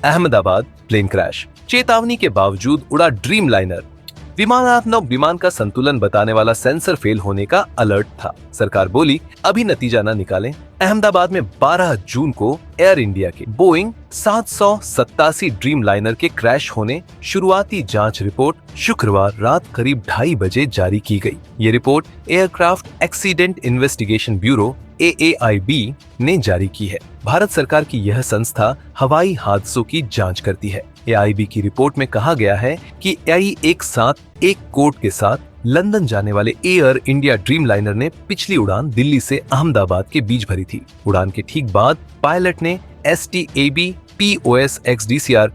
Ahmedabad plane crash, चेतावनी के बावजूद उड़ा ड्रीम लाइनर। विमानात्मक विमान का संतुलन बताने वाला सेंसर फेल होने का अलर्ट था। सरकार बोली अभी नतीजा न निकालें। अहमदाबाद में 12 जून को एयर इंडिया के बोइंग 787 ड्रीम लाइनर के क्रैश होने शुरुआती जांच रिपोर्ट शुक्रवार रात करीब 2:30 बजे जारी की गई। ये report aircraft accident investigation bureau AAIB ने जारी की है। भारत सरकार की यह संस्था हवाई हादसों की जांच करती है। AIB की रिपोर्ट में कहा गया है कि AI-171 कोड के साथ लंदन जाने वाले एयर इंडिया ड्रीम लाइनर ने पिछली उड़ान दिल्ली से अहमदाबाद के बीच भरी थी। उड़ान के ठीक बाद पायलट ने STAB POS XDCR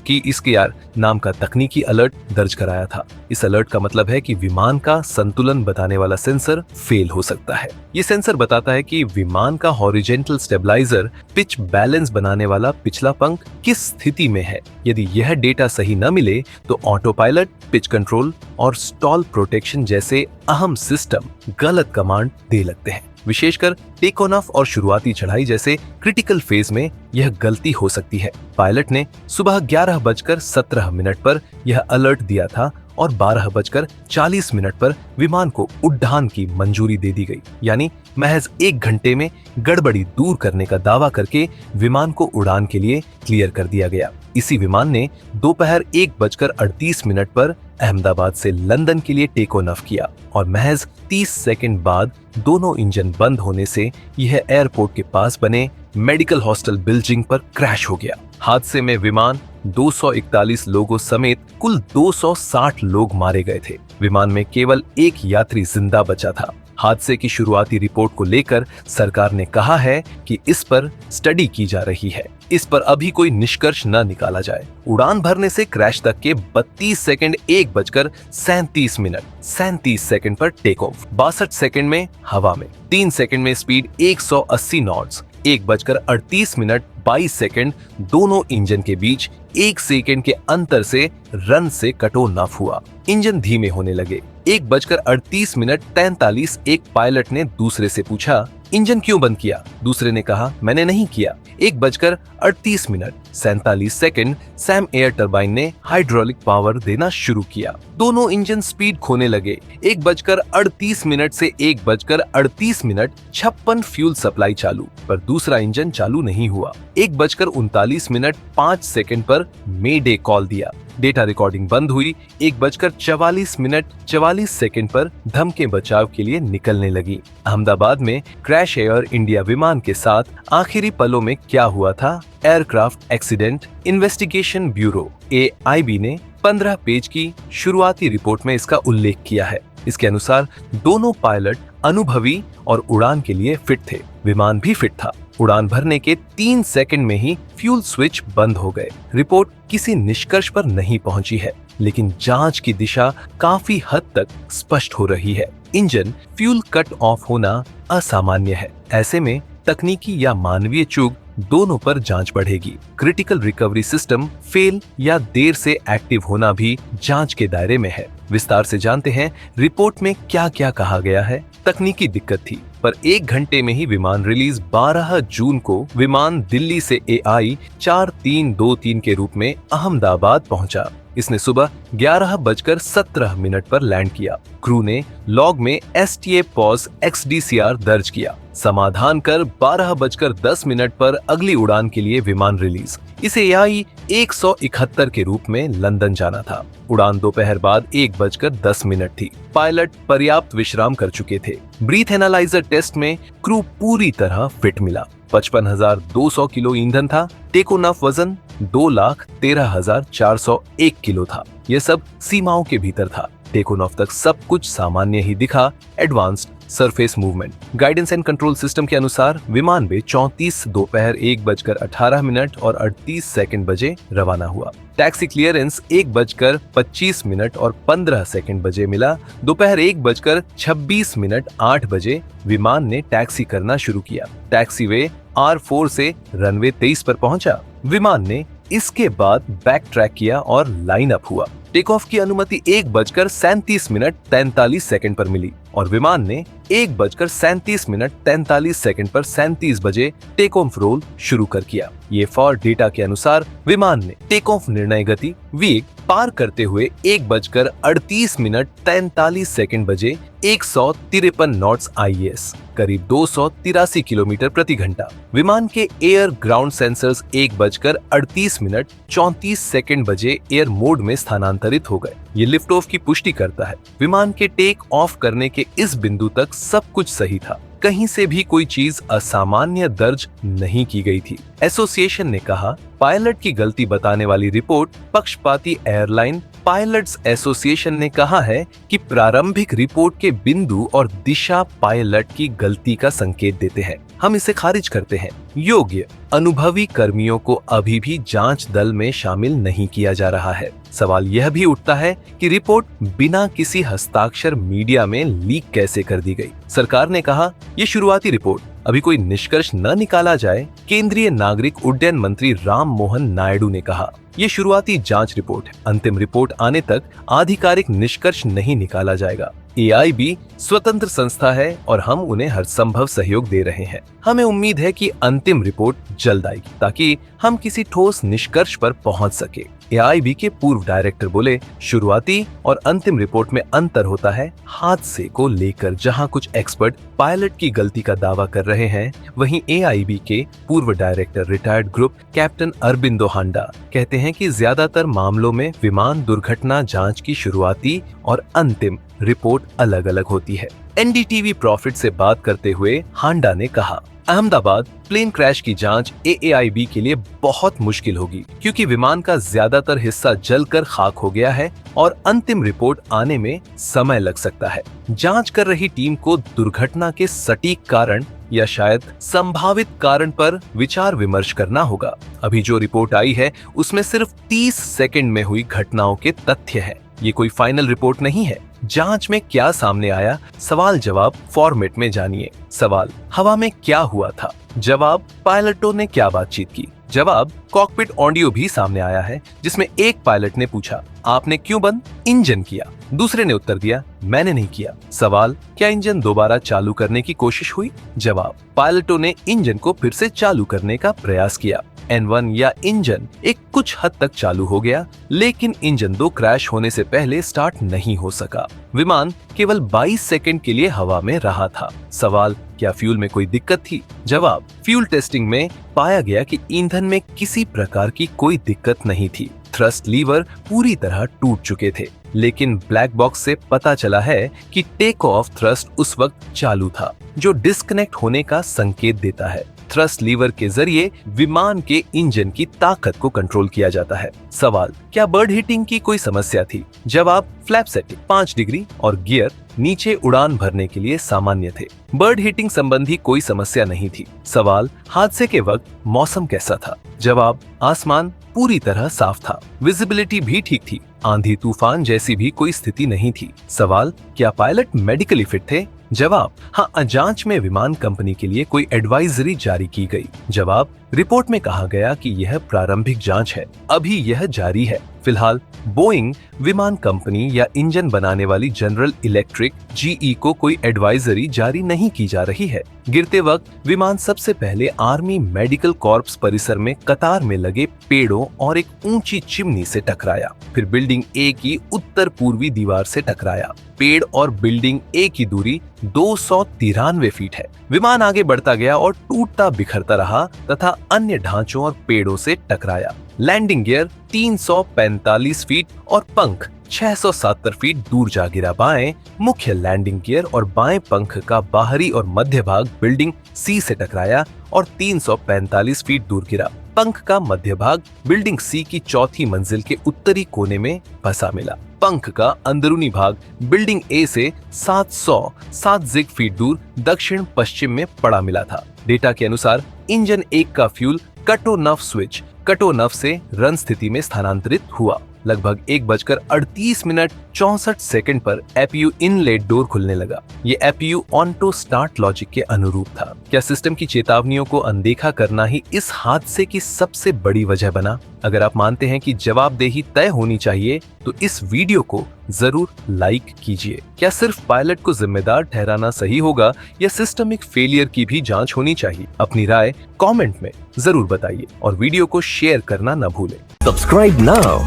की इसके नाम का तकनीकी अलर्ट दर्ज कराया था। इस अलर्ट का मतलब है कि विमान का संतुलन बताने वाला सेंसर फेल हो सकता है। ये सेंसर बताता है कि विमान का हॉरिजॉन्टल स्टेबलाइजर पिच बैलेंस बनाने वाला पिछला पंख किस स्थिति में है। यदि यह डेटा सही न मिले तो ऑटो पायलट, पिच कंट्रोल और स्टॉल प्रोटेक्शन जैसे अहम सिस्टम गलत कमांड दे लगते हैं। विशेषकर टेक ऑफ और शुरुआती चढ़ाई जैसे क्रिटिकल फेज में यह गलती हो सकती है। पायलट ने सुबह 11:17 पर यह अलर्ट दिया था और 12:40 पर विमान को उड़ान की मंजूरी दे दी गई। यानी महज 1 घंटे में गड़बड़ी दूर करने का दावा करके विमान को उड़ान के लिए क्लियर कर दिया गया। इसी विमान ने दोपहर 1:38 पर अहमदाबाद से लंदन के लिए टेक ऑफ किया और महज 30 सेकंड बाद दोनों इंजन बंद होने से यह एयरपोर्ट के पास बने मेडिकल हॉस्टल बिल्डिंग पर क्रैश हो गया। हादसे में विमान 241 लोगों समेत कुल 260 लोग मारे गए थे। विमान में केवल एक यात्री जिंदा बचा था। हादसे की शुरुआती रिपोर्ट को लेकर सरकार ने कहा है कि इस पर स्टडी की जा रही है। इस पर अभी कोई निष्कर्ष न निकाला जाए। उड़ान भरने से क्रैश तक के 32 सेकंड 1:37 सेकंड पर टेक ऑफ, 62 सेकंड में हवा में, 3 सेकंड में स्पीड 180 नॉट्स, 1:38 22 सेकंड दोनों इंजन के बीच 1 सेकंड के अंतर से रन से कट ऑफ हुआ। इंजन धीमे होने लगे। 1:38 एक पायलट ने दूसरे से पूछा, इंजन क्यों बंद किया? दूसरे ने कहा, मैंने नहीं किया। 1:38 सेकंड सैम एयर टरबाइन ने हाइड्रोलिक पावर देना शुरू किया। दोनों इंजन स्पीड खोने लगे। 1:38 से 1:38 56 फ्यूल सप्लाई चालू, पर दूसरा इंजन चालू नहीं हुआ। 1:39 5 सेकंड पर मेडे कॉल दिया। डेटा रिकॉर्डिंग बंद हुई। 1:44 पर धमके बचाव के लिए निकलने लगी। अहमदाबाद में क्रैश एयर इंडिया विमान के साथ आखिरी पलों में क्या हुआ था? Aircraft accident investigation bureau AIB ने 15 पेज की शुरुआती रिपोर्ट में इसका उल्लेख किया है। इसके अनुसार दोनों पायलट अनुभवी और उड़ान के लिए फिट थे। विमान भी फिट था। उड़ान भरने के 3 सेकंड में ही फ्यूल स्विच बंद हो गए। रिपोर्ट किसी निष्कर्ष पर नहीं पहुंची है, लेकिन जांच की दिशा काफी हद तक स्पष्ट हो रही है। इंजन फ्यूल कट ऑफ होना असामान्य है। ऐसे में तकनीकी या मानवीय चूक दोनों पर जांच बढ़ेगी। क्रिटिकल रिकवरी सिस्टम फेल या देर से एक्टिव होना भी जांच के दायरे में है। विस्तार से जानते हैं रिपोर्ट में क्या क्या कहा गया है। तकनीकी दिक्कत थी, पर 1 घंटे में ही विमान रिलीज। 12 जून को विमान दिल्ली से AI 4323 के रूप में अहमदाबाद पहुंचा। इसने सुबह 11:17 पर लैंड किया। क्रू ने लॉग में STA POS XDCR दर्ज किया। समाधान कर 12:10 पर अगली उड़ान के लिए विमान रिलीज। इसे AI-171 के रूप में लंदन जाना था। उड़ान दोपहर बाद 1:10 थी। पायलट पर्याप्त विश्राम कर चुके थे। ब्रीथ एनालाइजर टेस्ट में क्रू पूरी तरह फिट मिला। 55,200 किलो ईंधन था। टेक ऑफ वजन 2,13,401 किलो था। यह सब सीमाओं के भीतर था। टेक ऑफ तक सब कुछ सामान्य ही दिखा। Advanced surface movement guidance and control system के अनुसार विमान में 34 दोपहर 1:18 और 38 सेकंड बजे रवाना हुआ। टैक्सी क्लियरेंस 1:25 और 15 सेकंड बजे मिला। दोपहर 1:26 8 बजे विमान ने टैक्सी करना शुरू किया। टैक्सीवे R4 से रनवे 23 पर पहुंचा। विमान ने इसके बाद बैक ट्रैक किया और लाइन अप हुआ। टेक ऑफ की अनुमति 1:37 पर मिली और विमान ने 1:37 पर 37 बजे टेक ऑफ रोल शुरू कर किया। ये फॉर डेटा के अनुसार विमान ने टेक ऑफ निर्णय गति वेग पार करते हुए 1:38 बजे 153 नॉट्स IS करीब 283 किलोमीटर प्रति घंटा। विमान के एयर ग्राउंड सेंसर्स 1:38 बजे एयर मोड में स्थानांतरित हो गए। ये लिफ्ट ऑफ की पुष्टि करता है। विमान के टेक ऑफ करने के इस बिंदु तक सब कुछ सही था, कहीं से भी कोई चीज असामान्य दर्ज नहीं की गई थी। एसोसिएशन ने कहा, पायलट की गलती बताने वाली रिपोर्ट पक्षपाती एयरलाइन पायलट्स एसोसिएशन ने कहा है कि प्रारंभिक रिपोर्ट के बिंदु और दिशा पायलट की गलती का संकेत देते हैं। हम इसे खारिज करते हैं। योग्य अनुभवी कर्मियों को अभी भी जांच दल में शामिल नहीं किया जा रहा है। सवाल यह भी उठता है कि रिपोर्ट बिना किसी हस्ताक्षर मीडिया में लीक कैसे कर दी गई। सरकार ने कहा, ये शुरुआती रिपोर्ट, अभी कोई निष्कर्ष न निकाला जाए। केंद्रीय नागरिक उड्डयन मंत्री राम मोहन नायडू ने कहा, ये शुरुआती जांच रिपोर्ट है, अंतिम रिपोर्ट आने तक आधिकारिक निष्कर्ष नहीं निकाला जाएगा। AIB स्वतंत्र संस्था है और हम उन्हें हर संभव सहयोग दे रहे हैं। हमें उम्मीद है कि अंतिम रिपोर्ट जल्द आएगी ताकि हम किसी ठोस निष्कर्ष पर पहुंच सके। AIB के पूर्व डायरेक्टर बोले, शुरुआती और अंतिम रिपोर्ट में अंतर होता है हादसे को लेकर। जहां कुछ एक्सपर्ट पायलट की गलती का दावा कर रहे हैं, वहीं AIB के पूर्व director retired group captain Arbindo Handa कहते हैं कि ज्यादातर मामलों में विमान दुर्घटना जांच की शुरुआती और अंतिम रिपोर्ट अलग अलग होती है। NDTV प्रॉफिट से बात करते हुए हांडा ने कहा, अहमदाबाद प्लेन क्रैश की जांच AIB के लिए बहुत मुश्किल होगी क्योंकि विमान का ज्यादातर हिस्सा जलकर खाक हो गया है और अंतिम रिपोर्ट आने में समय लग सकता है। जांच कर रही टीम को दुर्घटना के सटीक कारण या शायद संभावित कारण पर विचार विमर्श करना होगा। अभी जो रिपोर्ट आई है उसमें सिर्फ 30 सेकंड में हुई घटनाओं के तथ्य हैं। ये कोई फाइनल रिपोर्ट नहीं है। जांच में क्या सामने आया, सवाल जवाब फॉर्मेट में जानिए। सवाल, हवा में क्या हुआ था? जवाब, पायलटों ने क्या बातचीत की? जवाब, कॉकपिट ऑडियो भी सामने आया है जिसमें एक पायलट ने पूछा, आपने क्यों बंद इंजन किया? दूसरे ने उत्तर दिया, मैंने नहीं किया। सवाल, क्या इंजन दोबारा चालू करने की कोशिश हुई? जवाब, पायलटों ने इंजन को फिर से चालू करने का प्रयास किया। N1 या इंजन एक कुछ हद तक चालू हो गया, लेकिन इंजन 2 क्रैश होने से पहले स्टार्ट नहीं हो सका। विमान केवल 22 सेकंड के लिए हवा में रहा था। सवाल, क्या फ्यूल में कोई दिक्कत थी? जवाब, फ्यूल टेस्टिंग में पाया गया कि ईंधन में किसी प्रकार की कोई दिक्कत नहीं थी। थ्रस्ट लीवर पूरी तरह टूट चुके थे, लेकिन ब्लैक बॉक्स से पता चला है कि टेक ऑफ थ्रस्ट उस वक्त चालू था, जो डिस्कनेक्ट होने का संकेत देता है। थ्रस्ट लीवर के जरिए विमान के इंजन की ताकत को कंट्रोल किया जाता है। सवाल, क्या बर्ड हीटिंग की कोई समस्या थी? जवाब, फ्लैप सेटिंग 5 डिग्री और गियर नीचे उड़ान भरने के लिए सामान्य थे। बर्ड हीटिंग संबंधी कोई समस्या नहीं थी। सवाल, हादसे के वक्त मौसम कैसा था? जवाब, आसमान पूरी तरह साफ था, विजिबिलिटी भी ठीक थी, आंधी तूफान जैसी भी कोई स्थिति नहीं थी। सवाल, क्या पायलट मेडिकली फिट थे? जवाब, हाँ, जांच में विमान कंपनी के लिए कोई एडवाइजरी जारी की गई। जवाब, रिपोर्ट में कहा गया कि यह प्रारंभिक जांच है, अभी यह जारी है। फिलहाल बोइंग विमान कंपनी या इंजन बनाने वाली जनरल इलेक्ट्रिक GE को कोई एडवाइजरी जारी नहीं की जा रही है। गिरते वक्त विमान सबसे पहले आर्मी मेडिकल कॉर्प्स परिसर में कतार में लगे पेड़ों और एक ऊंची चिमनी से टकराया, फिर बिल्डिंग A की उत्तर पूर्वी दीवार से टकराया। पेड़ और बिल्डिंग A की दूरी 293 फीट है। विमान आगे बढ़ता गया और टूटता बिखरता रहा तथा अन्य ढांचों और पेड़ों से टकराया। लैंडिंग गियर 345 फीट और पंख 670 फीट दूर जा गिरा। बाएं मुख्य लैंडिंग गियर और बाएं पंख का बाहरी और मध्य भाग बिल्डिंग C से टकराया और 345 फीट दूर गिरा। पंख का मध्य भाग बिल्डिंग C की चौथी मंजिल के उत्तरी कोने में फंसा मिला। पंख का अंदरूनी भाग बिल्डिंग A से 707 जिग फीट दूर दक्षिण पश्चिम में पड़ा मिला था। डेटा के अनुसार इंजन 1 का फ्यूल कटोनफ स्विच कटोनफ से रन स्थिति में स्थानांतरित हुआ। लगभग 1:38:64 पर एपीयू इनलेट डोर खुलने लगा। ये एपीयू ऑटो स्टार्ट लॉजिक के अनुरूप था। क्या सिस्टम की चेतावनियों को अनदेखा करना ही इस हादसे की सबसे बड़ी वजह बना? अगर आप मानते हैं कि जवाबदेही तय होनी चाहिए तो इस वीडियो को जरूर लाइक कीजिए। क्या सिर्फ पायलट को जिम्मेदार ठहराना सही होगा या सिस्टमिक फेलियर की भी जांच होनी चाहिए? अपनी राय कमेंट में जरूर बताइए और वीडियो को शेयर करना न भूलें। Subscribe now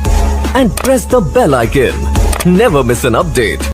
and press the bell icon. Never miss an update.